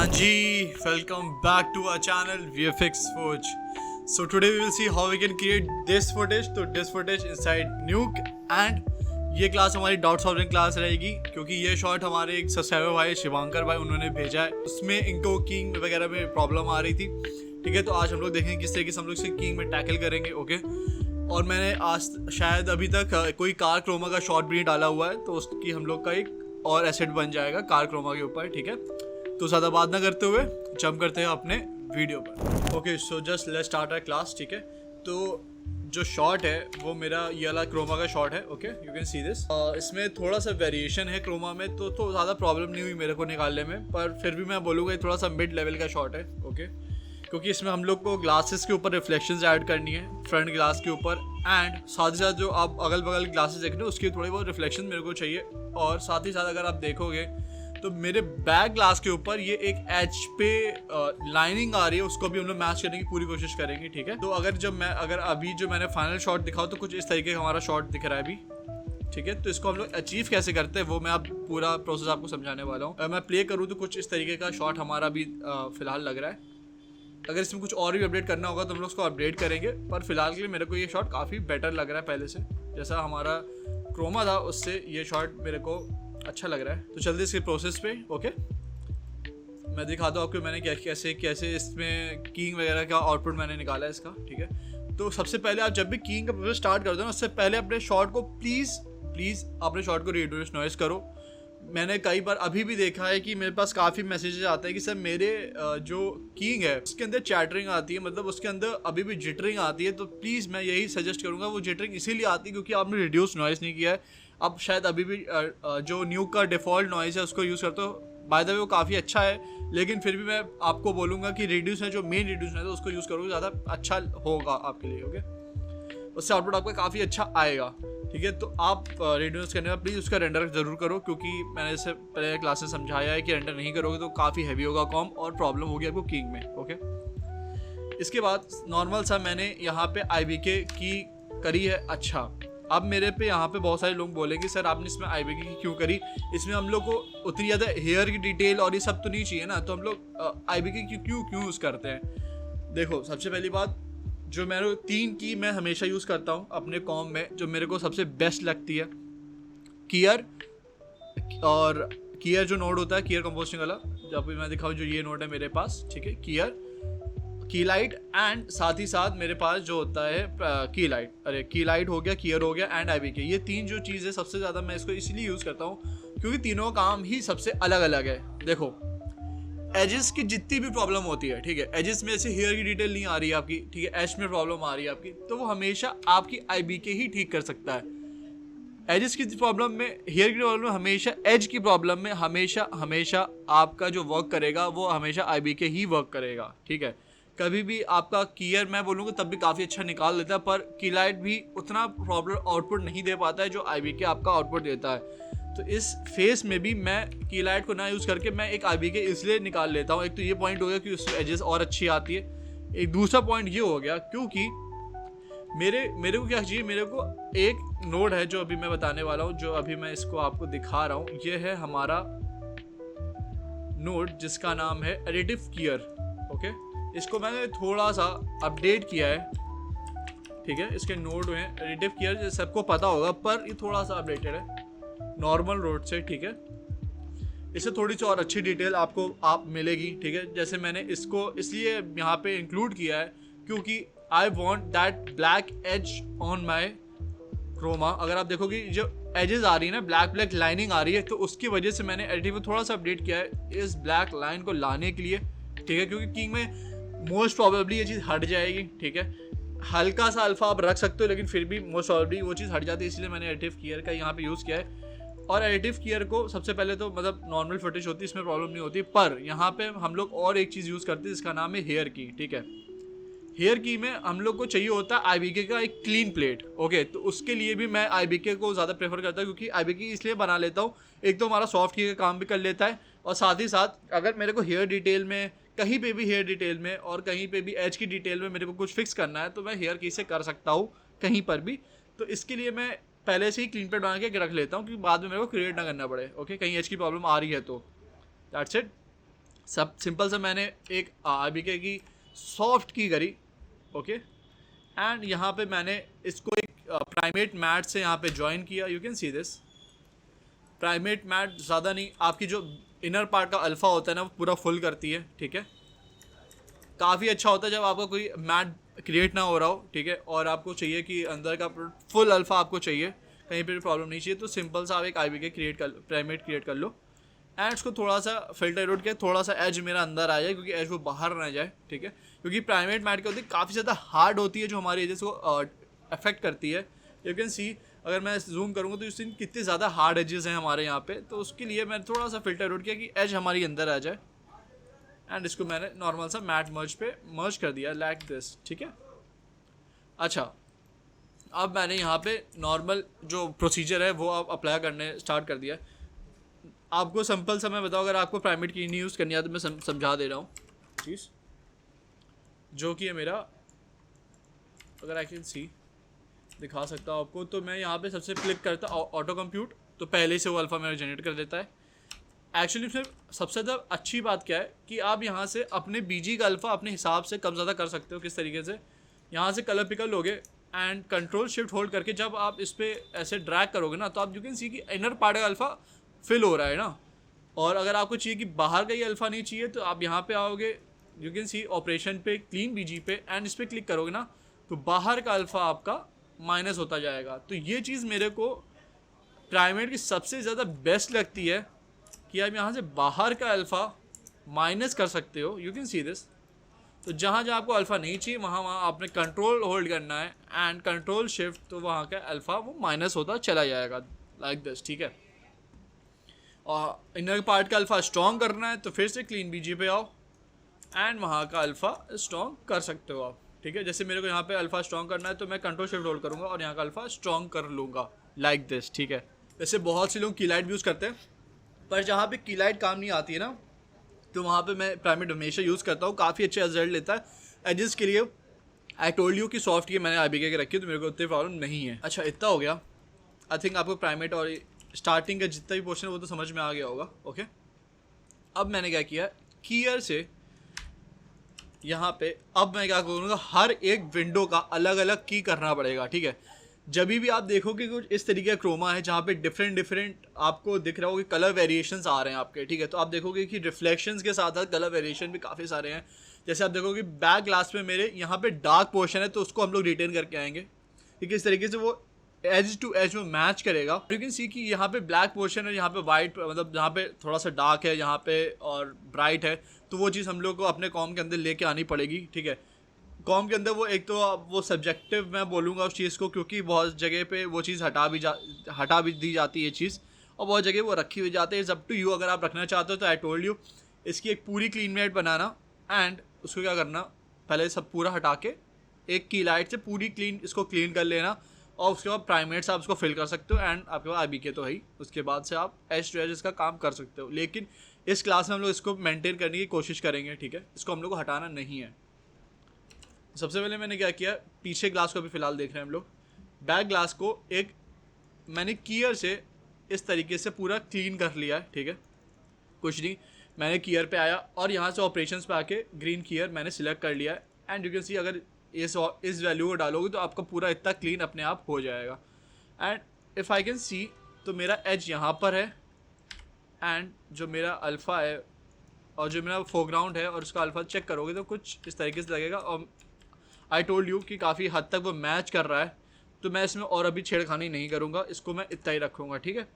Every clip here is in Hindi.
हाँ जी, welcome back to our channel VFX Forge. So today we will see how we can create this footage. तो this footage inside Nuke and ये क्लास हमारी डॉट सॉल्विंग क्लास रहेगी क्योंकि ये शॉट हमारे एक सब्सक्राइबर भाई शिवांकर भाई उन्होंने भेजा है। उसमें इनको किंग वगैरह में प्रॉब्लम आ रही थी। ठीक है, तो आज हम लोग देखेंगे किस तरीके से हम लोग इसे किंग में टैकल करेंगे। ओके, और मैंने आज शायद अभी तक कोई कार क्रोमा का शॉट भी नहीं डाला हुआ है, तो उसकी हम लोग का एक और एसेट बन जाएगा कार क्रोमा के ऊपर। ठीक है, तो ज़्यादा बात ना करते हुए जंप करते हैं अपने वीडियो पर। Okay, so just let's start our class. ठीक है, तो जो शॉट है वो मेरा ये वाला क्रोमा का शॉट है। Okay, you can see this. इसमें थोड़ा सा वेरिएशन है क्रोमा में, तो ज़्यादा प्रॉब्लम नहीं हुई मेरे को निकालने में, पर फिर भी मैं बोलूँगा थोड़ा सा मिड लेवल का शॉट है। ओके, क्योंकि इसमें हम लोग को ग्लासेस के ऊपर रिफ्लेक्शंस ऐड करनी है, फ्रंट ग्लास के ऊपर, एंड साथ ही साथ जो आप अगल बगल ग्लासेस देख रहे हो उसकी थोड़ी बहुत रिफ्लेक्शन मेरे को चाहिए। और साथ ही साथ अगर आप देखोगे तो मेरे बैक ग्लास के ऊपर ये एक एच पे लाइनिंग आ रही है, उसको भी हम लोग मैच करने की पूरी कोशिश करेंगे। ठीक है, तो अगर अभी जो मैंने फाइनल शॉट दिखाऊं तो कुछ इस तरीके का हमारा शॉट दिख रहा है अभी। ठीक है, तो इसको हम लोग अचीव कैसे करते हैं वो मैं अब पूरा प्रोसेस आपको समझाने वाला हूँ। मैं प्ले करूँ तो कुछ इस तरीके का शॉट हमारा अभी फिलहाल लग रहा है। अगर इसमें कुछ और भी अपडेट करना होगा तो हम लोग उसको अपडेट करेंगे, पर फिलहाल के लिए मेरे को ये शॉट काफ़ी बेटर लग रहा है पहले से। जैसा हमारा क्रोमा था उससे ये शॉट मेरे को अच्छा लग रहा है। तो चलते इसके प्रोसेस पे। ओके, मैं दिखाता हूँ आपको मैंने कैसे इसमें कीइंग वगैरह का आउटपुट मैंने निकाला है इसका। ठीक है, तो सबसे पहले आप जब भी कीइंग का प्रोसेस स्टार्ट करते हो ना, उससे पहले अपने शॉट को प्लीज़ अपने शॉट को रिड्यूस नॉइस करो। मैंने कई बार अभी भी देखा है कि मेरे पास काफ़ी मैसेजेस आते हैं कि सर मेरे जो कीइंग है उसके अंदर चैटरिंग आती है, मतलब उसके अंदर अभी भी जिटरिंग आती है। तो प्लीज़ मैं यही सजेस्ट करूँगा, वो जिटरिंग इसीलिए आती है क्योंकि आपने रिड्यूस नॉइस नहीं किया है। अब शायद अभी भी जो न्यूक का डिफ़ॉल्ट नॉइस है उसको यूज़ करते हो, बाय द वे वो काफ़ी अच्छा है, लेकिन फिर भी मैं आपको बोलूँगा कि रिड्यूस है जो मेन रिड्यूस है तो उसको यूज़ करोगे ज़्यादा अच्छा होगा आपके लिए। ओके, उससे आउटपुट आपका काफ़ी अच्छा आएगा। ठीक है, तो आप रिड्यूस करने का प्लीज़ उसका रेंडर ज़रूर करो, क्योंकि मैंने इससे पहले क्लास में समझाया है कि रेंडर नहीं करोगे तो काफ़ी हैवी होगा कॉम और प्रॉब्लम होगी आपको कीइंग में। ओके, इसके बाद नॉर्मल सा मैंने यहाँ पे IBK की करी है। अच्छा, अब मेरे पे यहाँ पे बहुत सारे लोग बोलेंगे सर आपने इसमें IBK की क्यों करी, इसमें हम लोग को उतनी ज़्यादा हेयर की डिटेल और ये सब तो नहीं चाहिए ना, तो हम लोग IBK की क्यों यूज़ करते हैं। देखो, सबसे पहली बात, जो मेरे 3 की मैं हमेशा यूज़ करता हूँ अपने कॉम में, जो मेरे को सबसे बेस्ट लगती है, कियर और कियर जो नोड होता है, कियर कंपोजिंग वाला, जब भी मैं दिखाऊँ जो ये नोड है मेरे पास। ठीक है, कियर, की लाइट, एंड साथ ही साथ मेरे पास जो होता है की लाइट हो गया, कियर हो गया, एंड IBK। ये 3 जो चीज़ें सबसे ज़्यादा मैं इसको इसलिए यूज़ करता हूँ क्योंकि तीनों का काम ही सबसे अलग अलग है। देखो, एजेस की जितनी भी प्रॉब्लम होती है, ठीक है, एजेस में ऐसे हेयर की डिटेल नहीं आ रही है आपकी, ठीक है, एज में प्रॉब्लम आ रही है आपकी, तो वो हमेशा आपकी IBK ही ठीक कर सकता है। एजेस की प्रॉब्लम में, हेयर की प्रॉब्लम में, हमेशा एज की प्रॉब्लम में हमेशा आपका जो वर्क करेगा वो हमेशा IBK ही वर्क करेगा। ठीक है, कभी भी आपका कियर मैं बोलूँगा तब भी काफ़ी अच्छा निकाल लेता है, पर कीलाइट भी उतना प्रॉपर आउटपुट नहीं दे पाता है जो IBK आपका आउटपुट देता है। तो इस फेस में भी मैं कीलाइट को ना यूज़ करके मैं एक IBK इसलिए निकाल लेता हूँ। एक तो ये पॉइंट हो गया कि उससे एजेस और अच्छी आती है। एक दूसरा पॉइंट ये हो गया क्योंकि मेरे को क्या चाहिए, मेरे को एक नोड है जो अभी मैं बताने वाला हूँ, जो अभी मैं इसको आपको दिखा रहा हूँ। ये है हमारा नोड जिसका नाम है एडिटिव कियर। ओके, इसको मैंने थोड़ा सा अपडेट किया है। ठीक है, इसके नोड हैं एडिटिव कियर, सबको पता होगा, पर ये थोड़ा सा अपडेटेड है नॉर्मल नोड से। ठीक है, इससे थोड़ी सी और अच्छी डिटेल आप मिलेगी। ठीक है, जैसे मैंने इसको इसलिए यहाँ पे इंक्लूड किया है क्योंकि I want that black edge on my chroma. अगर आप देखोगे जो एजेस आ रही है ना, ब्लैक लाइनिंग आ रही है, तो उसकी वजह से मैंने एडिटिव में थोड़ा सा अपडेट किया है इस ब्लैक लाइन को लाने के लिए। ठीक है, क्योंकि किंग में मोस्ट प्रॉबेबली ये चीज़ हट जाएगी। ठीक है, हल्का सा अल्फा आप रख सकते हो, लेकिन फिर भी मोस्ट प्रॉबेबली वो चीज़ हट जाती है, इसलिए मैंने एडिटिव कियर का यहाँ पे यूज़ किया है। और एडिटिव कियर को सबसे पहले तो मतलब नॉर्मल फुटेज होती है, इसमें प्रॉब्लम नहीं होती, पर यहाँ पे हम लोग और एक चीज़ यूज़ करते हैं जिसका नाम है हेयर की। ठीक है, हेयर की में हम लोग को चाहिए होता है IBK का एक क्लीन प्लेट। ओके, तो उसके लिए भी मैं IBK को ज़्यादा प्रेफर करता हूँ, क्योंकि IBK इसलिए बना लेता हूँ, एक तो हमारा सॉफ्ट की का काम भी कर लेता है, और साथ ही साथ अगर मेरे को हेयर डिटेल में कहीं पे भी हेयर डिटेल में और कहीं पे भी एज की डिटेल में मेरे को कुछ फिक्स करना है तो मैं हेयर की से कर सकता हूँ कहीं पर भी। तो इसके लिए मैं पहले से ही क्लीन प्लेट बना के रख लेता हूँ, क्योंकि बाद में मेरे को क्रिएट ना करना पड़े। ओके, कहीं एज की प्रॉब्लम आ रही है तो दैट्स इट। सब सिंपल सा मैंने एक आरबीके की सॉफ्ट की करी, ओके। एंड यहाँ पे मैंने इसको एक प्राइमेट मैट से यहाँ पे ज्वाइन किया। You can see this primate mat ज़्यादा नहीं, आपकी जो इनर पार्ट का अल्फ़ा होता है ना वो पूरा फुल करती है, ठीक है। काफ़ी अच्छा होता है जब आपका कोई मैट क्रिएट ना हो रहा हो, ठीक है, और आपको चाहिए कि अंदर का फुल अल्फ़ा आपको चाहिए, कहीं पर भी प्रॉब्लम नहीं चाहिए, तो सिंपल सा आप एक आईबीके प्राइमेट क्रिएट कर लो। एंड उसको थोड़ा सा फिल्टर आउट किया, थोड़ा सा एज मेरा अंदर आ जाए क्योंकि एज वो बाहर ना जाए, ठीक है। क्योंकि प्राइमेट मैट क्या होती है, काफ़ी ज़्यादा हार्ड होती है जो हमारे एजेस को अफेक्ट करती है। यू कैन सी, अगर मैं जूम करूँगा तो इससे कितने ज़्यादा हार्ड एजेस हैं हमारे यहाँ पे, तो उसके लिए मैंने थोड़ा सा फिल्टर आउट किया कि एज हमारी अंदर आ जाए। एंड इसको मैंने नॉर्मल सा मैट मर्ज पे मर्ज कर दिया लाइक दिस, ठीक है। अच्छा, अब मैंने यहाँ पे नॉर्मल जो प्रोसीजर है वो अब अप्लाई करने स्टार्ट कर दिया। आपको सिंपल सा मैं बताऊँ, अगर आपको प्राइमेट की नहीं यूज़ करनी है तो मैं समझा दे रहा हूँ चीज़, जो कि है मेरा, अगर आई कैन सी दिखा सकता हूँ आपको, तो मैं यहाँ पे सबसे क्लिक करता ऑटो कंप्यूट, तो पहले से वो अल्फ़ा मेरा जनरेट कर देता है। एक्चुअली फिर सबसे ज़्यादा अच्छी बात क्या है कि आप यहाँ से अपने बीजी का अल्फ़ा अपने हिसाब से कम ज़्यादा कर सकते हो। किस तरीके से, यहाँ से कलर पिकर लोगे एंड कंट्रोल शिफ्ट होल्ड करके जब आप इस पर ऐसे ड्रैग करोगे ना, तो आप यू कैन सी कि इनर पार्ट का अल्फ़ा फिल हो रहा है ना। और अगर आपको चाहिए कि बाहर का ही अल्फ़ा नहीं चाहिए, तो आप यहाँ पे आओगे, यू कैन सी ऑपरेशन पे, क्लीन बीजी पे, एंड इस पर क्लिक करोगे ना, तो बाहर का अल्फ़ा आपका माइनस होता जाएगा। तो ये चीज़ मेरे को प्राइमेट की सबसे ज़्यादा बेस्ट लगती है कि आप यहाँ से बाहर का अल्फ़ा माइनस कर सकते हो। यू कैन सी दिस, तो जहाँ जहाँ आपको अल्फ़ा नहीं चाहिए वहाँ वहाँ आपने कंट्रोल होल्ड करना है एंड कंट्रोल शिफ्ट, तो वहाँ का अल्फ़ा वो माइनस होता चला जाएगा लाइक दिस, ठीक है। और इनर पार्ट का अल्फ़ा स्ट्रॉन्ग करना है तो फिर से क्लीन बीजी पे आओ एंड वहाँ का अल्फ़ा स्ट्रॉन्ग कर सकते हो आप, ठीक है। जैसे मेरे को यहाँ पे अल्फ़ा स्ट्रॉन्ग करना है तो मैं कंट्रोल शिफ्ट होल्ड करूँगा और यहाँ का अल्फ़ा स्ट्रॉन्ग कर लूँगा लाइक दिस, ठीक है। वैसे बहुत से लोग कीलाइट यूज़ करते हैं, पर जहाँ पे कीलाइट काम नहीं आती है ना, तो वहाँ पे मैं प्राइमेट हमेशा यूज़ करता हूँ, काफ़ी अच्छे रिजल्ट लेता है। एजेस के लिए आई टोल्ड यू कि सॉफ्ट की मैंने आईबीके के रखी है, तो मेरे को उतनी प्रॉब्लम नहीं है। अच्छा, इतना हो गया। आई थिंक आपको प्राइमेट और स्टार्टिंग का जितना भी पोर्शन है वो तो समझ में आ गया होगा, ओके। अब मैंने क्या किया, कीयर से यहाँ पे अब मैं क्या करूँगा, हर एक विंडो का अलग अलग की करना पड़ेगा, ठीक है। जब भी आप देखोगे कुछ इस तरीके का क्रोमा है जहाँ पे डिफरेंट आपको दिख रहा होगा कि कलर वेरिएशंस आ रहे हैं आपके, ठीक है। तो आप देखोगे कि रिफ्लेक्शंस के साथ साथ कलर वेरिएशन भी काफ़ी सारे हैं। जैसे आप देखोगे बैक ग्लास में मेरे यहाँ पे डार्क पोर्शन है, तो उसको हम लोग रिटेन करके आएंगे, ठीक है। इस तरीके से वो एज टू एज में मैच करेगा। यू कैन सी कि यहाँ पे ब्लैक पोर्शन है, यहाँ पे वाइट, मतलब यहाँ पे थोड़ा सा डार्क है यहाँ पे और ब्राइट है, तो वो चीज़ हम लोग को अपने कॉम के अंदर लेके आनी पड़ेगी, ठीक है। कॉम के अंदर वो एक तो वो सब्जेक्टिव मैं बोलूँगा उस चीज़ को, क्योंकि बहुत जगह पे वो चीज़ हटा भी दी जाती है चीज़, और बहुत जगह वो रखी हुई जाती है। इट्स अप टू यू, अगर आप रखना चाहते हो तो आई टोल्ड यू इसकी एक पूरी क्लीन मेट बनाना एंड उसको क्या करना, पहले सब पूरा हटा के एक की लाइट से पूरी इसको क्लीन कर लेना, और उसके बाद प्राइमेट से आप उसको फिल कर सकते हो एंड आपके पास आईबीके तो है ही। उसके बाद से आप एज टू एज इसका काम कर सकते हो, लेकिन इस क्लास में हम लोग इसको मेंटेन करने की कोशिश करेंगे, ठीक है। इसको हम लोग को हटाना नहीं है। सबसे पहले मैंने क्या किया, पीछे ग्लास को अभी फ़िलहाल देख रहे हैं हम लोग, बैक ग्लास को एक मैंने कीयर से इस तरीके से पूरा क्लीन कर लिया है, ठीक है। कुछ नहीं, मैंने कीयर पे आया और यहाँ से ऑपरेशंस पे आके ग्रीन कीयर मैंने सिलेक्ट कर लिया है एंड यू कैन सी अगर इस वैल्यू को डालोगे तो आपका पूरा इतना क्लीन अपने आप हो जाएगा। And if I can see, तो मेरा एज यहाँ पर है एंड जो मेरा अल्फ़ा है और जो मेरा फोरग्राउंड है और उसका अल्फ़ा चेक करोगे तो कुछ इस तरीके से लगेगा। और आई टोल्ड यू कि काफ़ी हद तक वो मैच कर रहा है, तो मैं इसमें और अभी छेड़खानी नहीं करूँगा, इसको मैं इतना ही रखूँगा, ठीक है।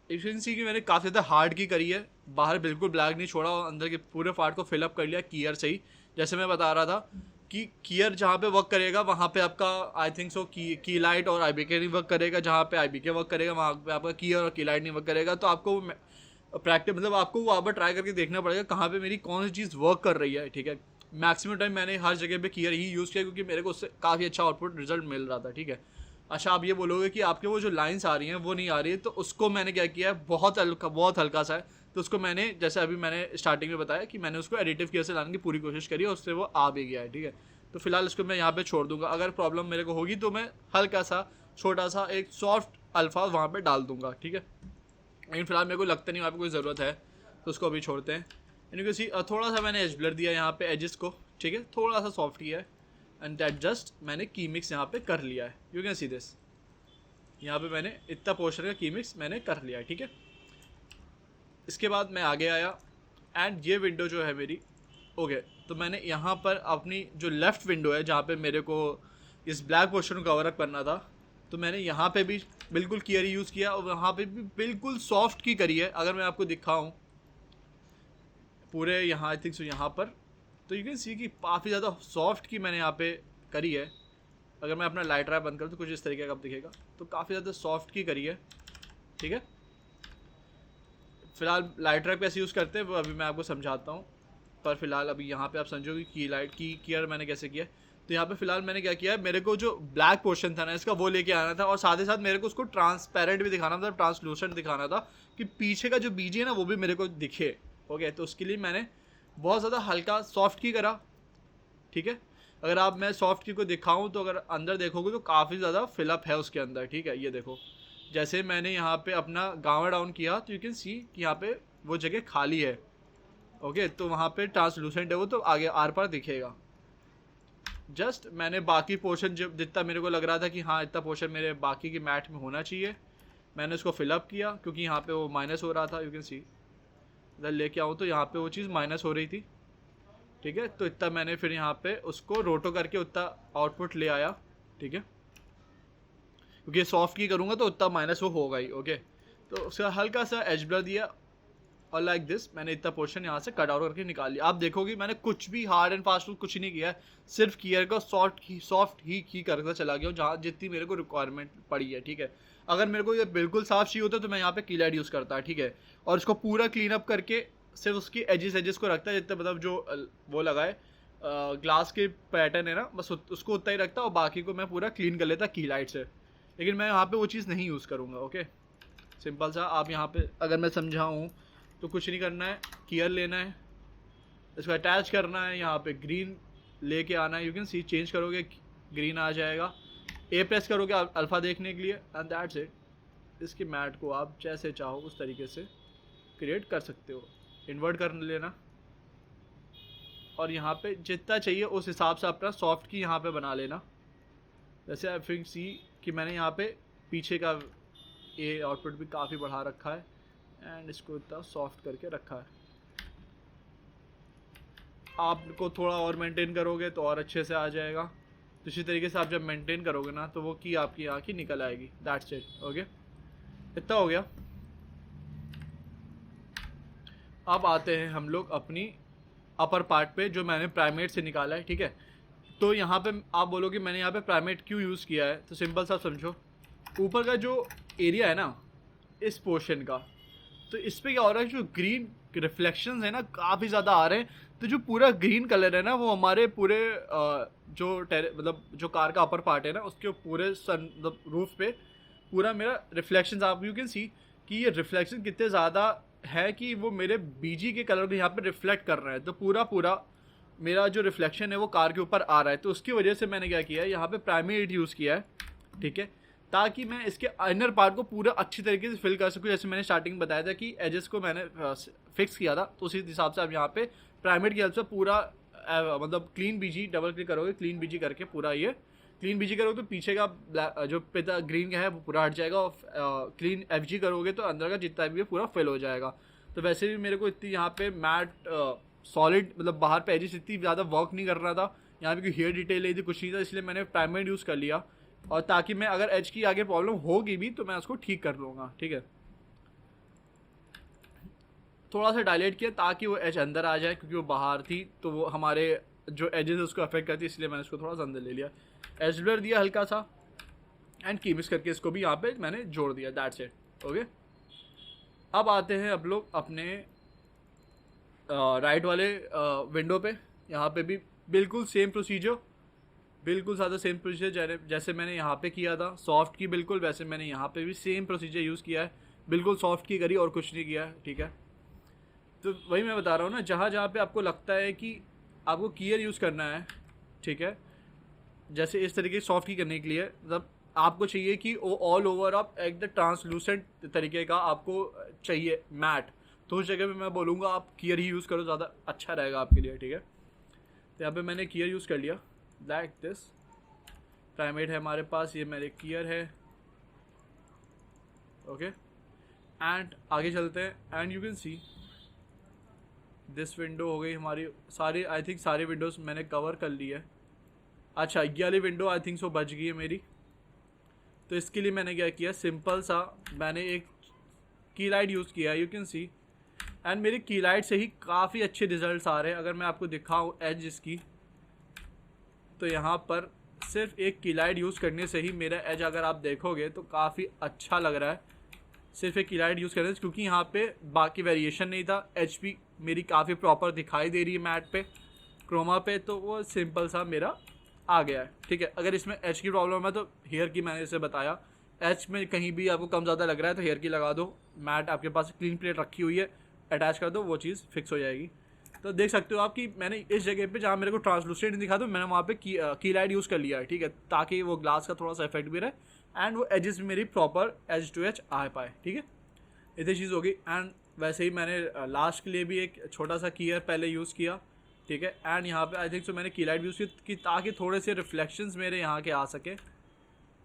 एफिशिएंसी की मैंने काफ़ी ज़्यादा हार्ड की करी है, बाहर बिल्कुल ब्लैक नहीं छोड़ा और अंदर के पूरे पार्ट को फिलअप कर लिया कीयर से ही। जैसे मैं बता रहा था कि कीयर जहाँ पे वर्क करेगा वहाँ पे आपका आई थिंक सो की लाइट और आईबीके नहीं वर्क करेगा, जहाँ पे आईबीके वर्क करेगा वहाँ पे आपका कीयर और की लाइट नहीं वर्क करेगा। तो आपको प्रैक्टिस मतलब आपको वहाँ पर ट्राई करके देखना पड़ेगा कहाँ पे मेरी कौन सी चीज़ वर्क कर रही है, ठीक है। मैक्सिमम टाइम मैंने हर जगह पे कीयर ही यूज़ किया क्योंकि मेरे को उससे काफ़ी अच्छा आउटपुट रिजल्ट मिल रहा था, ठीक है। अच्छा, आप ये बोलोगे कि आपके वो जो लाइंस आ रही हैं वो नहीं आ रही है, तो उसको मैंने क्या किया है, बहुत हल्का सा है, तो उसको मैंने जैसे अभी मैंने स्टार्टिंग में बताया कि मैंने उसको एडिटिव कीयर से लाने की पूरी कोशिश करी और उससे वो आ भी गया है, ठीक है। तो फिलहाल इसको मैं यहाँ पे छोड़ दूंगा, अगर प्रॉब्लम मेरे को होगी तो मैं हल्का सा छोटा सा एक सॉफ्ट अल्फा वहाँ पे डाल दूंगा, ठीक है। लेकिन फिलहाल मेरे को लगता नहीं वहाँ पे कोई ज़रूरत है, तो उसको अभी छोड़ते हैं। एंड यू कैन सी थोड़ा सा मैंने एज ब्लर दिया यहाँ पे एजेस को, ठीक है, थोड़ा सा सॉफ्ट किया है। एंड दैट जस्ट मैंने की मिक्स यहाँ पे कर लिया है। यू कैन सी दिस, यहाँ पे मैंने इतना पोर्शन का की मिक्स मैंने कर लिया है, ठीक है। इसके बाद मैं आगे आया एंड ये विंडो जो है मेरी ओके, तो मैंने यहाँ पर अपनी जो लेफ़्ट विंडो है जहाँ पे मेरे को इस ब्लैक पोर्शन को कवर अप करना था, तो मैंने यहाँ पे भी बिल्कुल क्लियर यूज़ किया और वहाँ पे भी बिल्कुल सॉफ्ट की करी है। अगर मैं आपको दिखाऊँ पूरे यहाँ आई थिंक सो यहाँ पर, तो यू कैन सी कि काफ़ी ज़्यादा सॉफ्ट की मैंने यहाँ पे करी है। अगर मैं अपना लाइट ड्राइव बंद करूँ तो कुछ इस तरीके का अब दिखेगा, तो काफ़ी ज़्यादा सॉफ्ट की करी है, ठीक है। फ़िलहाल लाइट ड्राइव कैसे यूज़ करते हैं वो अभी मैं आपको समझाता हूँ, पर फिलहाल अभी यहाँ पे आप समझोगे कि लाइट की केयर मैंने कैसे किया है। तो यहाँ पे फिलहाल मैंने क्या किया है, मेरे को जो ब्लैक पोर्शन था ना इसका वो लेके आना था और साथ ही साथ मेरे को उसको ट्रांसपेरेंट भी दिखाना था, ट्रांसलूसेंट दिखाना था कि पीछे का जो बीजी है ना वो भी मेरे को दिखे। ओके, तो उसके लिए मैंने बहुत ज़्यादा हल्का सॉफ्ट की करा, ठीक है। अगर आप मैं सॉफ्ट की को दिखाऊँ तो अगर अंदर देखोगे तो काफ़ी ज़्यादा फिलअप है उसके अंदर, ठीक है। ये देखो जैसे मैंने यहाँ पे अपना गाँव डाउन किया तो यू कैन सी कि यहाँ पे वो जगह खाली है। ओके, तो वहाँ पे ट्रांसलूसेंट है वो, तो आगे आर पार दिखेगा। जस्ट मैंने बाकी पोर्शन जो जितना मेरे को लग रहा था कि हाँ इतना पोर्शन मेरे बाकी की मैट में होना चाहिए, मैंने उसको फिलअप किया क्योंकि यहाँ पे वो माइनस हो रहा था। यू कैन सी इधर लेके आऊँ तो यहाँ पे वो चीज़ माइनस हो रही थी, ठीक है। तो इतना मैंने फिर यहाँ पे उसको रोटो करके उतना आउटपुट ले आया, ठीक है, क्योंकि सॉफ्ट की करूँगा तो उतना माइनस वो होगा ही। ओके, तो उसका हल्का सा एज ब्लर दिया और लाइक दिस मैंने इतना पोर्शन यहाँ से कट आउट करके निकाल लिया। आप देखोगे मैंने कुछ भी हार्ड एंड फास्ट कुछ नहीं किया है, सिर्फ कीयर का सॉफ्ट ही करके चला गया हूँ जहाँ जितनी मेरे को रिक्वायरमेंट पड़ी है, ठीक है। अगर मेरे को ये बिल्कुल साफ चाहिए होता तो मैं यहाँ पे की लाइट यूज़ करता, ठीक है, और उसको पूरा क्लीन अप करके सिर्फ उसकी एजेस को रखता है जितना मतलब जो वो लगाए ग्लास के पैटर्न है ना, बस उसको उतना ही रखता और बाकी को मैं पूरा क्लीन कर लेता की लाइट से। लेकिन मैं यहाँ पे वो चीज़ नहीं यूज़ करूँगा। ओके, सिंपल सा आप यहाँ पे अगर मैं समझाऊँ तो कुछ नहीं करना है, कीयर लेना है, इसको अटैच करना है, यहाँ पे ग्रीन लेके आना है। यू कैन सी चेंज करोगे ग्रीन आ जाएगा, ए प्रेस करोगे अल्फ़ा देखने के लिए एंड दैट्स इट। इसकी मैट को आप जैसे चाहो उस तरीके से क्रिएट कर सकते हो, इन्वर्ट कर लेना और यहाँ पे जितना चाहिए उस हिसाब से अपना सॉफ्ट की यहाँ पे बना लेना। जैसे आई थिंक सी कि मैंने यहाँ पे पीछे का ए आउटपुट भी काफ़ी बढ़ा रखा है एंड इसको इतना सॉफ्ट करके रखा है। आपको थोड़ा और मेंटेन करोगे तो और अच्छे से आ जाएगा। तो इसी तरीके से आप जब मेंटेन करोगे ना तो वो की आपकी यहाँ की निकल आएगी। That's it. ओके, इतना हो गया। अब आते हैं हम लोग अपनी अपर पार्ट पे जो मैंने प्राइमेट से निकाला है, ठीक है। तो यहाँ पे आप बोलोगे मैंने यहाँ पे प्राइमेट क्यों यूज़ किया है, तो सिंपल सा समझो, ऊपर का जो एरिया है ना इस पोर्शन का, तो इस पर क्या हो रहा है, जो ग्रीन रिफ्लेक्शंस है ना काफ़ी ज़्यादा आ रहे हैं। तो जो पूरा ग्रीन कलर है ना वो हमारे पूरे जो मतलब जो कार का अपर पार्ट है ना उसके पूरे सन मतलब रूफ पे पूरा मेरा रिफ्लेक्शंस, आप यू कैन सी कि ये रिफ्लेक्शन कितने ज़्यादा है कि वो मेरे बीजी के कलर को यहाँ पे रिफ्लेक्ट कर रहा है। तो पूरा मेरा जो रिफ्लेक्शन है वो कार के ऊपर आ रहा है। तो उसकी वजह से मैंने क्या किया है, यहाँ पे प्राइमेट यूज़ किया है, ठीक है, ताकि मैं इसके इनर पार्ट को पूरा अच्छी तरीके से फिल कर सकूँ। जैसे मैंने स्टार्टिंग बताया था कि एजेस को मैंने फिक्स किया था, तो उसी हिसाब से अब यहाँ पे प्राइमेट की हेल्प से पूरा मतलब क्लीन बीजी डबल क्लिक करोगे, क्लीन बीजी करके पूरा ये क्लीन बीजी करोगे तो पीछे का जो पिता ग्रीन का है वो पूरा हट जाएगा और क्लीन एफजी करोगे तो अंदर का जितना भी है पूरा फिल हो जाएगा। तो वैसे भी मेरे को इतनी यहाँ पे मैट सॉलिड मतलब बाहर पे एजेस इतनी ज़्यादा वर्क नहीं कर रहा था, यहाँ पे कोई हेयर डिटेल नहीं थी, कुछ नहीं था, इसलिए मैंने प्राइमेट यूज़ कर लिया और ताकि मैं अगर एज की आगे प्रॉब्लम होगी भी तो मैं उसको ठीक कर लूँगा, ठीक है। थोड़ा सा डायलेट किया ताकि वो एज अंदर आ जाए, क्योंकि वो बाहर थी तो वो हमारे जो एजेस है उसको अफेक्ट करती है, इसलिए मैंने उसको थोड़ा सा अंदर ले लिया, एज ब्लर दिया हल्का सा एंड कीमिक्स करके इसको भी यहाँ पे मैंने जोड़ दिया। That's it. ओके, अब आते हैं अब लोग अपने राइट वाले विंडो पे। यहाँ पे भी बिल्कुल सेम प्रोसीजर, बिल्कुल ज़्यादा सेम प्रोसीजर जैसे मैंने यहाँ पे किया था सॉफ्ट की बिल्कुल, वैसे मैंने यहाँ पे भी सेम प्रोसीजर यूज़ किया है, बिल्कुल सॉफ्ट की करी और कुछ नहीं किया है, ठीक है। तो वही मैं बता रहा हूँ ना, जहाँ जहाँ पे आपको लगता है कि आपको कीयर यूज़ करना है, ठीक है, जैसे इस तरीके की सॉफ्ट की करने के लिए मतलब आपको चाहिए कि वो ऑल ओवर आप एक द ट्रांसलूसेंट तरीके का आपको चाहिए मैट, तो उस जगह पे मैं बोलूँगा आप कीयर ही यूज़ करो, ज़्यादा अच्छा रहेगा आपके लिए, ठीक है। तो यहाँ पे मैंने कीयर यूज़ कर लिया लाइक दिस। प्राइमेट है हमारे पास, ये मेरे कीयर है, ओके। एंड आगे चलते हैं and you can see this window हो गई हमारी सारी, आई थिंक सारी विंडोज़ मैंने कवर कर ली है। अच्छा ये वाली विंडो आई थिंक सो बच गई है मेरी। तो इसके लिए मैंने क्या किया, सिंपल सा मैंने एक की लाइट यूज़ किया, यू कैन सी। एंड मेरी की लाइट से ही काफ़ी अच्छे रिजल्ट्स आ रहे हैं। अगर मैं आपको दिखाऊँ एज इसकी, तो यहाँ पर सिर्फ एक की लाइट यूज़ करने से ही मेरा एज अगर आप देखोगे तो काफ़ी अच्छा लग रहा है, सिर्फ एक की लाइट यूज़ करने से। क्योंकि यहाँ पे बाकी वेरिएशन नहीं था, एच पी मेरी काफ़ी प्रॉपर दिखाई दे रही है मैट पे, क्रोमा पे, तो वो सिंपल सा मेरा आ गया है, ठीक है। अगर इसमें एच की प्रॉब्लम है तो हेयर की, मैंने इसे बताया, एच में कहीं भी आपको कम ज़्यादा लग रहा है तो हेयर की लगा दो, मैट आपके पास क्लीन प्लेट रखी हुई है, अटैच कर दो, वो चीज़ फिक्स हो जाएगी। तो देख सकते हो आप कि मैंने इस जगह पे जहाँ मेरे को ट्रांसलूसेंट दिखा दो, मैंने वहाँ पे की लाइट यूज़ कर लिया है, ठीक है, ताकि वो ग्लास का थोड़ा सा इफेक्ट भी रहे एंड वो एजेस भी मेरी प्रॉपर एज टू एज आ पाए, ठीक है। इतनी चीज़ होगी। एंड वैसे ही मैंने लास्ट के लिए भी एक छोटा सा कीयर पहले यूज़ किया, ठीक है। एंड यहाँ पे आई थिंक सो मैंने की लाइट यूज़ की ताकि थोड़े से रिफ्लेक्शंस मेरे यहाँ के आ सके।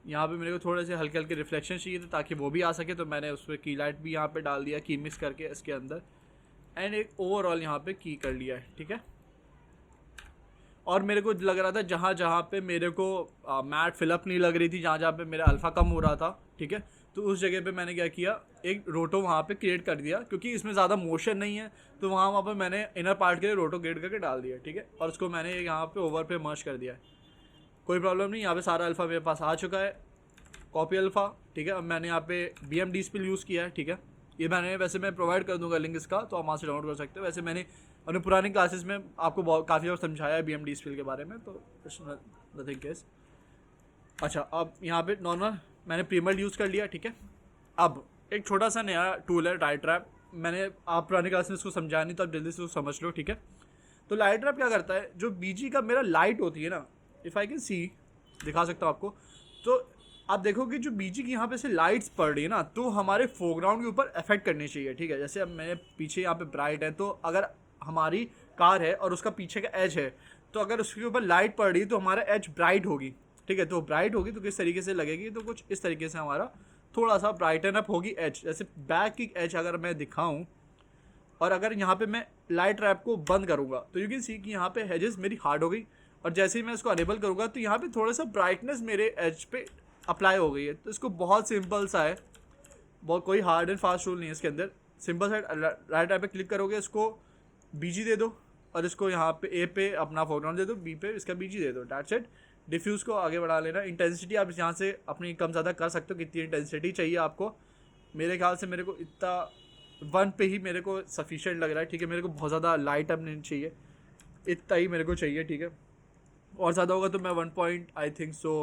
यहाँ पे मेरे को थोड़े से हल्के हल्के रिफ्लेक्शन चाहिए थे ताकि वो भी आ सके, तो मैंने उस पर की लाइट भी यहाँ पे डाल दिया, की मिक्स करके इसके अंदर, एंड एक ओवरऑल यहाँ पे की कर लिया है, ठीक है। और मेरे को लग रहा था जहाँ जहाँ पे मेरे को मैट फिलअप नहीं लग रही थी, जहाँ जहाँ पे मेरा अल्फ़ा कम हो रहा था, ठीक है, तो उस जगह पे मैंने क्या किया, एक रोटो वहाँ पे क्रिएट कर दिया। क्योंकि इसमें ज़्यादा मोशन नहीं है तो वहाँ पर मैंने इनर पार्ट के लिए रोटो क्रिएट करके डाल दिया, ठीक है। और उसको मैंने यहाँ पे ओवर पे मर्ज कर दिया है, कोई प्रॉब्लम नहीं। यहाँ पे सारा अल्फ़ा मेरे पास आ चुका है, कॉपी अल्फ़ा, ठीक है। अब मैंने यहाँ पे BMD स्पिल यूज़ किया है, ठीक है। ये मैंने वैसे मैं प्रोवाइड कर दूंगा लिंक इसका, तो आप वहाँ से डाउनलोड कर सकते हो। वैसे मैंने अपने पुरानी क्लासेस में आपको बहुत काफ़ी बार समझाया है BMD स्पिल के बारे में, तो नथिंग केस। अच्छा अब यहाँ पे नॉर्मल मैंने प्रीमल यूज़ कर लिया, ठीक है। अब एक छोटा सा नया टूल है लाइट ट्रैप, मैंने आप पुरानी क्लास में इसको समझाया नहीं तो आप जल्दी से उसको समझ लो, ठीक है। तो लाइट ट्रैप क्या करता है, जो BG का मेरा लाइट होती है ना, इफ़ आई कैन सी, दिखा सकता हूँ आपको, तो आप देखोगे जो BG की यहाँ पे से लाइट्स पड़ रही है ना, तो हमारे फोरग्राउंड के ऊपर इफेक्ट करनी चाहिए, ठीक है। जैसे अब मैंने पीछे यहाँ पे ब्राइट है, तो अगर हमारी कार है और उसका पीछे का एज है, तो अगर उसके ऊपर लाइट पड़ रही है तो हमारा एज ब्राइट होगी, ठीक है। तो ब्राइट होगी तो किस तरीके से लगेगी, तो कुछ इस तरीके से हमारा थोड़ा सा ब्राइटन अप होगी एज। जैसे बैक की एज अगर मैं दिखाऊं और अगर यहाँ पे मैं लाइट ट्रैप को बंद करूँगा तो यू कैन सी कि यहाँ पे एजेस मेरी हार्ड हो गई, और जैसे ही मैं इसको अनेबल करूँगा तो यहाँ पे थोड़ा सा ब्राइटनेस मेरे एज पे अप्लाई हो गई है। तो इसको बहुत सिंपल सा है, बहुत कोई हार्ड एंड फास्ट रूल नहीं है इसके अंदर। सिंपल सा राइट ट्रैप पे क्लिक करोगे, इसको BG दे दो, और इसको यहाँ पे A पे अपना फोरग्राउंड दे दो, B पे इसका BG दे दो, दैट्स इट। डिफ्यूज़ को आगे बढ़ा लेना। इंटेंसिटी आप यहाँ से अपनी कम ज़्यादा कर सकते हो, कितनी इंटेंसिटी चाहिए आपको। मेरे ख्याल से मेरे को इतना 1 पे ही मेरे को सफिशिएंट लग रहा है, ठीक है। मेरे को बहुत ज़्यादा लाइट अप नहीं चाहिए, इतना ही मेरे को चाहिए, ठीक है। और ज़्यादा होगा तो मैं 1 आई थिंक सो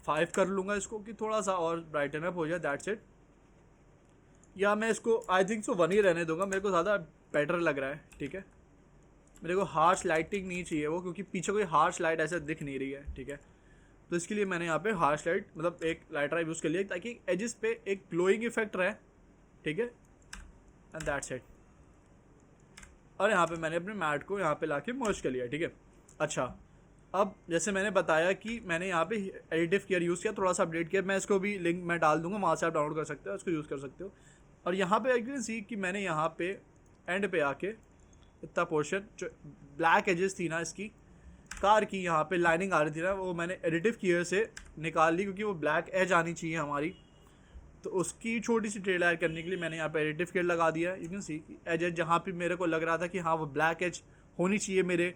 5 कर लूँगा इसको, कि थोड़ा सा और ब्राइटन अप हो जाए, दैट्स इट। या मैं इसको आई थिंक सो 1 ही रहने दूंगा, मेरे को ज़्यादा बेटर लग रहा है, ठीक है। मेरे को हार्श लाइटिंग नहीं चाहिए वो, क्योंकि पीछे कोई हार्श लाइट ऐसे दिख नहीं रही है, ठीक है। तो इसके लिए मैंने यहाँ पे हार्श लाइट मतलब एक लाइट ट्राइप यूज़ कर लिया ताकि एजेस पे एक ग्लोइंग इफेक्ट रहे, ठीक है, एंड दैट्स इट। और यहाँ पे मैंने अपने मैट को यहाँ पे लाके मर्ज कर लिया, ठीक है। अच्छा अब जैसे मैंने बताया कि मैंने यहाँ पे एडिटिव केयर यूज़ किया, थोड़ा सा अपडेट किया, मैं इसको भी लिंक मैं डाल दूंगा, वहाँ से आप डाउनलोड कर सकते हो, उसको यूज़ कर सकते हो। और यहाँ पे एक्चुअली सी कि मैंने यहाँ पे एंड पे आके इतना पोर्शन जो ब्लैक एजेस थी ना इसकी कार की, यहाँ पे लाइनिंग आ रही थी ना, वो मैंने एडिटिव केयर से निकाल ली, क्योंकि वो ब्लैक एज आनी चाहिए हमारी। तो उसकी छोटी सी ट्रेल ऐड करने के लिए मैंने यहाँ पे एडिटिव केयर लगा दिया। यू कैन सी एज जहाँ पे मेरे को लग रहा था कि हाँ वो ब्लैक एज होनी चाहिए मेरे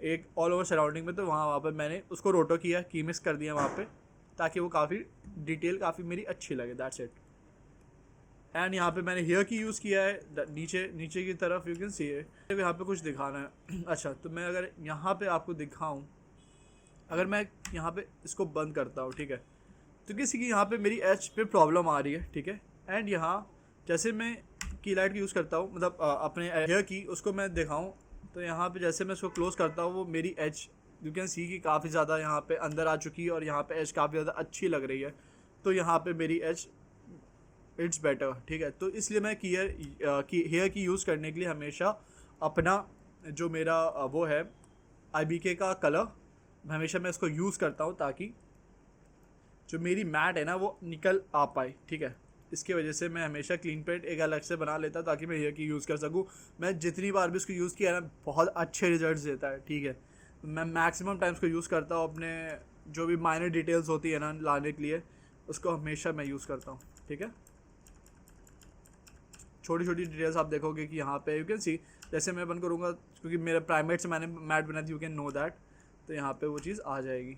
एक ऑल ओवर सराउंडिंग में, तो वहाँ पर मैंने उसको रोटो किया, की मिक्स कर दिया वहाँ पे, ताकि वो काफ़ी डिटेल काफ़ी मेरी अच्छी लगे, दैट्स इट। एंड यहाँ पे मैंने हेयर की यूज़ किया है नीचे की तरफ, यू कैन सी है। यहाँ पे कुछ दिखाना है। अच्छा तो मैं अगर यहाँ पे आपको दिखाऊँ, अगर मैं यहाँ पे इसको बंद करता हूँ, ठीक है, तो किसी की यहाँ पे मेरी एच पे प्रॉब्लम आ रही है, ठीक है। एंड यहाँ जैसे मैं की लाइट की यूज़ करता हूँ, मतलब अपने हेयर की उसको मैं दिखाऊँ, तो यहाँ पे जैसे मैं इसको क्लोज़ करता हूँ, वो मेरी एच यू कैन सी की काफ़ी ज़्यादा यहाँ पे अंदर आ चुकी है, और यहाँ पे एच काफ़ी ज़्यादा अच्छी लग रही है। तो यहाँ पे मेरी एच इट्स बेटर, ठीक है। तो इसलिए मैं हेयर की यूज़ करने के लिए हमेशा अपना जो मेरा वो है IBK का कलर, हमेशा मैं इसको यूज़ करता हूँ ताकि जो मेरी मैट है ना वो निकल आ पाए, ठीक है। इसकी वजह से मैं हमेशा क्लीन पेंट एक अलग से बना लेता ताकि मैं हेयर की यूज़ कर सकूँ। मैं जितनी बार भी इसको यूज़ किया ना बहुत अच्छे रिजल्ट्स देता है, ठीक है। मैं मैक्सिमम टाइम्स को यूज़ करता हूँ अपने जो भी माइनर डिटेल्स होती है ना लाने के लिए, उसको हमेशा मैं यूज़ करता हूँ, ठीक है। छोटी छोटी डिटेल्स आप देखोगे कि यहाँ पे यू कैन सी, जैसे मैं बंद करूँगा क्योंकि मेरे प्राइमेट से मैंने मैट बना दी, यू कैन नो दैट, तो यहाँ पे वो चीज़ आ जाएगी,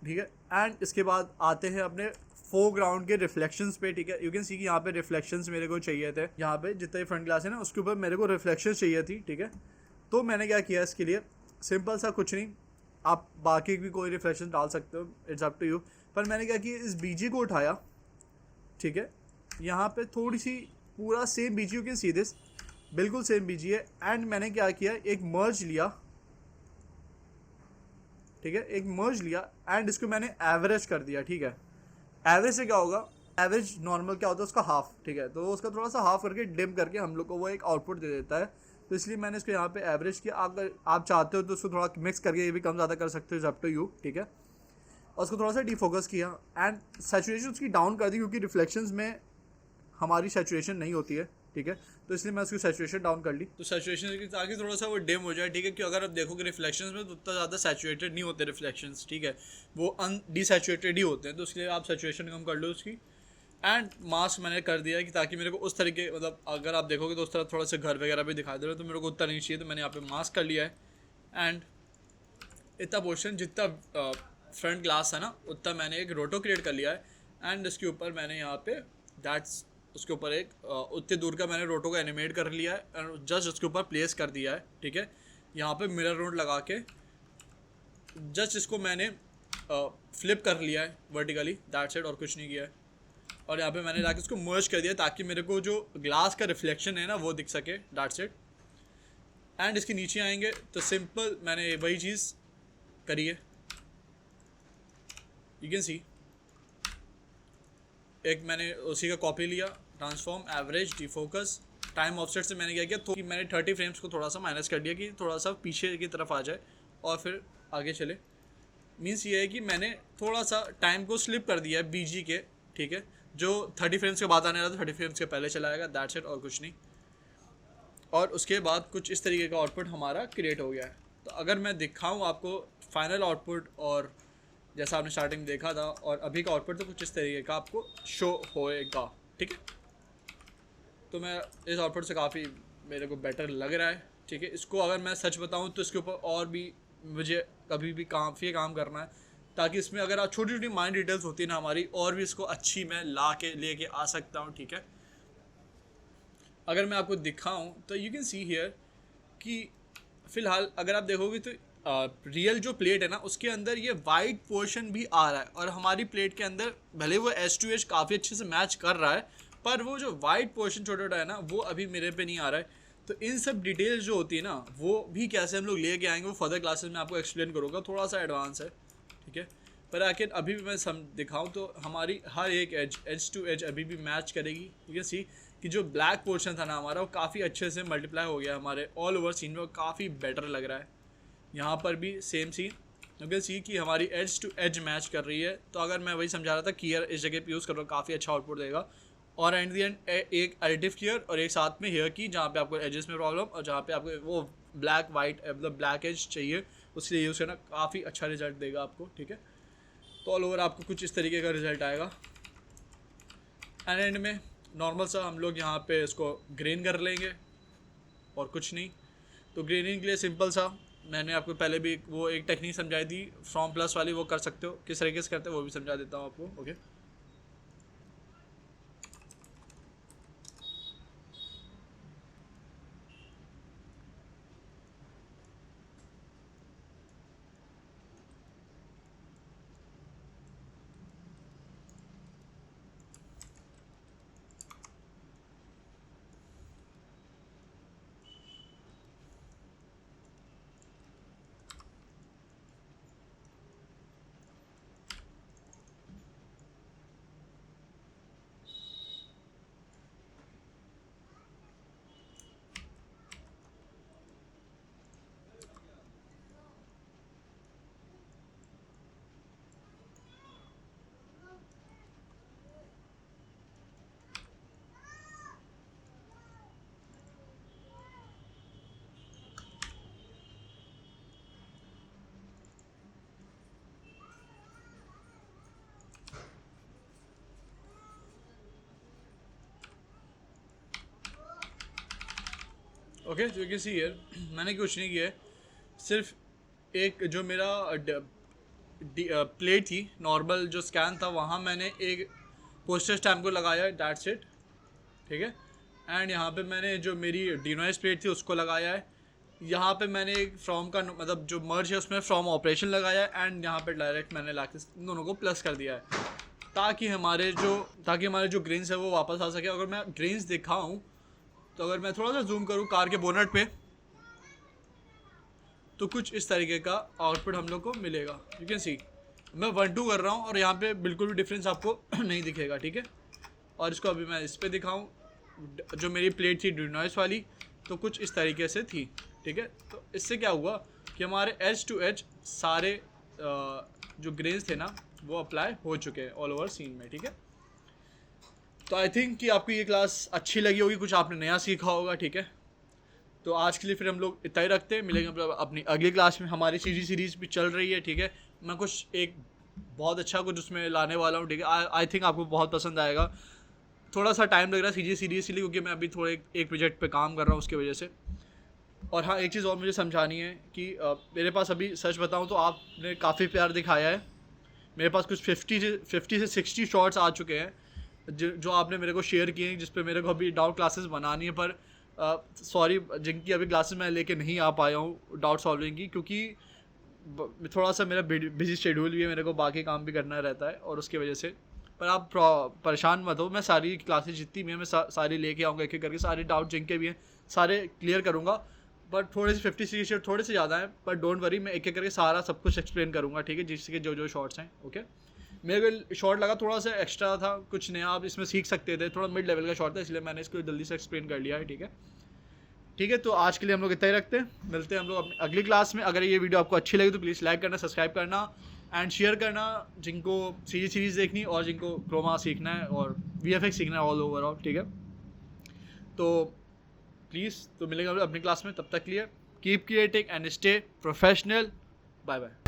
ठीक है। एंड इसके बाद आते हैं अपने फोरग्राउंड के रिफ्लेक्शंस पे, ठीक है। यू कैन सी कि यहाँ पे रिफ्लेक्शंस मेरे को चाहिए थे, यहाँ पे जितना ही फ्रंट ग्लास है ना उसके ऊपर मेरे को रिफ्लेक्शंस चाहिए थी, ठीक है। तो मैंने क्या किया इसके लिए, सिंपल सा कुछ नहीं, आप बाकी भी कोई रिफ्लेक्शन डाल सकते हो, इट्स अप टू यू। पर मैंने क्या किया, इस बीजी को उठाया, ठीक है। यहाँ पे थोड़ी सी पूरा same BG, you can see this, बिल्कुल सेम बीजी है। एंड मैंने क्या किया, एक मर्ज लिया, ठीक है, एक मर्ज लिया एंड इसको मैंने एवरेज कर दिया, ठीक है। एवरेज से क्या होगा, एवरेज नॉर्मल क्या होता है उसका हाफ, ठीक है। तो उसका थोड़ा सा हाफ करके डिम करके हम लोग को वो एक आउटपुट दे देता है। तो इसलिए मैंने इसको यहाँ पे एवरेज किया। अगर आप चाहते हो तो उसको थोड़ा मिक्स करके ये भी कम ज़्यादा कर सकते हो, अप टू यू, ठीक है। और उसको थोड़ा सा डिफोकस किया एंड सैचुरेशन उसकी डाउन कर दी क्योंकि रिफ्लेक्शंस में हमारी सैचुरेशन नहीं होती है, ठीक है। तो इसलिए मैं उसकी सैचुरेशन डाउन कर ली, तो सैचुरेशन ताकि थोड़ा सा वो डिम हो जाए, ठीक है। कि अगर आप देखोगे रिफ्लेक्शंस में तो उतना ज़्यादा सैचुरेटेड नहीं होते रिफ्लेक्शंस, ठीक है, वो अनडिसैचुरेटेड ही होते हैं। तो इसलिए आप सैचुरेशन कम कर लो उसकी। एंड मास्क मैंने कर दिया कि ताकि मेरे को उस तरीके, मतलब अगर आप देखोगे तो उस तरह थोड़ा सा घर वगैरह भी दिखाई दे रहा है, तो मेरे को उतना नहीं चाहिए, तो मैंने यहाँ पे मास्क कर लिया है। एंड इतना पोर्शन जितना फ्रंट ग्लास है ना उतना मैंने एक रोटो क्रिएट कर लिया है। एंड इसके ऊपर मैंने यहाँ पे दैट्स उसके ऊपर एक उतने दूर का मैंने रोटो को एनिमेट कर लिया है एंड जस्ट उसके ऊपर प्लेस कर दिया है, ठीक है। यहाँ पे मिरर रोड लगा के जस्ट इसको मैंने फ्लिप कर लिया है वर्टिकली, दैट्स इट, और कुछ नहीं किया है। और यहाँ पे मैंने जाके इसको मर्ज कर दिया ताकि मेरे को जो ग्लास का रिफ्लेक्शन है ना वो दिख सके, दैट्स इट। एंड इसके नीचे आएंगे तो सिंपल मैंने वही चीज़ करी है, यू कैन सी। एक मैंने उसी का कॉपी लिया, transform, average, defocus, time offset से मैंने क्या किया, तो मैंने 30 फ्रेम्स को थोड़ा सा माइनस कर दिया कि थोड़ा सा पीछे की तरफ आ जाए और फिर आगे चले। मीन्स ये है कि मैंने थोड़ा सा टाइम को स्लिप कर दिया है बीजी के, ठीक है। जो 30 फ्रेम्स के बाद आने रहा था 30 फ्रेम्स के पहले चला आएगा, दैट्स इट, और कुछ नहीं। और उसके बाद कुछ इस तरीके का आउटपुट हमारा क्रिएट हो गया है। तो अगर मैं दिखाऊँ आपको फाइनल आउटपुट, और जैसा आपने स्टार्टिंग देखा था और अभी का आउटपुट, तो कुछ इस तरीके का आपको शो होएगा, ठीक है। तो मैं इस आउटपुट से काफ़ी मेरे को बेटर लग रहा है, ठीक है। इसको अगर मैं सच बताऊं तो इसके ऊपर और भी मुझे कभी भी काफ़ी काम करना है, ताकि इसमें अगर आप छोटी छोटी माइंड डिटेल्स होती है ना हमारी, और भी इसको अच्छी मैं ला के लेके आ सकता हूँ, ठीक है। अगर मैं आपको दिखाऊं तो यू कैन सी हियर कि फ़िलहाल अगर आप देखोगे तो रियल जो प्लेट है ना उसके अंदर ये वाइट पोर्शन भी आ रहा है, और हमारी प्लेट के अंदर भले वो H2H काफ़ी अच्छे से मैच कर रहा है, पर वो जो वाइट पोर्शन छोटा छोटा है ना वो अभी मेरे पे नहीं आ रहा है। तो इन सब डिटेल्स जो होती है ना वो भी कैसे हम लोग लेके आएंगे वो फर्दर क्लासेस में आपको एक्सप्लेन करूँगा, थोड़ा सा एडवांस है, ठीक है। पर आखिर अभी भी मैं दिखाऊँ तो हमारी हर एक एज टू एज अभी भी मैच करेगी। यू कैन सी कि जो ब्लैक पोर्शन था ना हमारा वो काफ़ी अच्छे से मल्टीप्लाई हो गया हमारे ऑल ओवर सीन में, काफ़ी बेटर लग रहा है। यहाँ पर भी same scene, you can see कि हमारी एज टू एज मैच कर रही है। तो अगर मैं वही समझा रहा था कि इस जगह पे यूज़ कर रहा हूँ, काफ़ी अच्छा आउटपुट देगा। और एंड दी एंड एक एडिटिव कियर और एक साथ में हेयर की, जहाँ पे आपको एजेस में प्रॉब्लम और जहाँ पे आपको वो ब्लैक वाइट मतलब ब्लैक एज चाहिए उसके लिए यूज़ करना, काफ़ी अच्छा रिजल्ट देगा आपको, ठीक है। तो ऑल ओवर आपको कुछ इस तरीके का रिजल्ट आएगा। एंड में नॉर्मल सा हम लोग यहाँ पे इसको ग्रेन कर लेंगे और कुछ नहीं। तो ग्रेनिंग के लिए सिंपल सा मैंने आपको पहले भी वो एक टेक्निक समझाई थी फ्रॉम प्लस वाली, वो कर सकते हो, किस तरीके से करते हो वो भी समझा देता हूँ आपको, ओके। ओके जो कि सी हियर मैंने कुछ नहीं किया है, सिर्फ एक जो मेरा प्लेट थी नॉर्मल जो स्कैन था वहाँ मैंने एक पोस्टर स्टैम्प को लगाया है, दैट्स इट, ठीक है। एंड यहाँ पे मैंने जो मेरी डिनोइस प्लेट थी उसको लगाया है, यहाँ पे मैंने एक फ्रॉम का मतलब जो मर्ज है उसमें फ्रॉम ऑपरेशन लगाया है, एंड यहाँ पे डायरेक्ट मैंने ला के दोनों को प्लस कर दिया है ताकि हमारे जो ग्रेन्स है वो वापस आ सके। अगर मैं ग्रेन्स दिखाऊँ तो अगर मैं थोड़ा सा जूम करूँ कार के बोनट पे तो कुछ इस तरीके का आउटपुट हम लोग को मिलेगा। यू कैन सी मैं 1-2 कर रहा हूँ और यहाँ पे बिल्कुल भी डिफरेंस आपको नहीं दिखेगा, ठीक है। और इसको अभी मैं इस पे दिखाऊँ, जो मेरी प्लेट थी डिनोइस वाली तो कुछ इस तरीके से थी, ठीक है। तो इससे क्या हुआ कि हमारे एज टू एज सारे जो ग्रेन्स थे ना वो अप्लाई हो चुके हैं ऑल ओवर सीन में, ठीक है। तो आई थिंक कि आपको ये क्लास अच्छी लगी होगी, कुछ आपने नया सीखा होगा, ठीक है। तो आज के लिए फिर हम लोग इतना ही रखते हैं, मिलेंगे मतलब अपनी अगली क्लास में। हमारी सीरीज़ भी चल रही है, ठीक है। मैं कुछ एक बहुत अच्छा कुछ उसमें लाने वाला हूँ, ठीक है। आई थिंक आपको बहुत पसंद आएगा। थोड़ा सा टाइम लग रहा है सीरीज़ के लिए क्योंकि मैं अभी थोड़े एक प्रोजेक्ट पे काम कर रहा हूँ उसकी वजह से। और हाँ, एक चीज़ और मुझे समझानी है कि मेरे पास अभी सच बताऊँ तो आपने काफ़ी प्यार दिखाया है। मेरे पास कुछ 50 से 60 शॉर्ट्स आ चुके हैं जो आपने मेरे को शेयर किए हैं, जिस पे मेरे को अभी डाउट क्लासेस बनानी है। पर सॉरी जिनकी अभी क्लासेस मैं लेके नहीं आ पाया हूँ डाउट सॉल्विंग की, क्योंकि थोड़ा सा मेरा बिजी शेड्यूल भी है, मेरे को बाकी काम भी करना रहता है और उसकी वजह से। पर आप परेशान मत हो, मैं सारी क्लासेस जितनी भी हैं मैं सारी लेके आऊँगा, एक एक करके सारे डाउट जिनके भी हैं सारे क्लियर करूँगा। बट थोड़े से 50-60 थोड़े से ज़्यादा हैं, पर डोंट वरी, मैं एक एक करके सारा सब कुछ एक्सप्लेन करूँगा, ठीक है, जिसके जो शॉर्ट्स हैं। ओके, मेरे को शॉर्ट लगा थोड़ा सा एक्स्ट्रा था, कुछ नया आप इसमें सीख सकते थे, थोड़ा मिड लेवल का शॉर्ट था इसलिए मैंने इसको जल्दी से एक्सप्लेन कर लिया है, ठीक है। ठीक है, तो आज के लिए हम लोग इतना ही रखते हैं, मिलते हैं हम लोग अपनी अगली क्लास में। अगर ये वीडियो आपको अच्छी लगी तो प्लीज़ लाइक करना, सब्सक्राइब करना एंड शेयर करना जिनको सीरीज़ देखनी और जिनको क्रोमा सीखना है और VFX सीखना है ऑल ओवरऑल, ठीक है। तो प्लीज़ तो मिलेंगे अपनी क्लास में, तब तक के लिए keep creating and stay professional. Bye bye.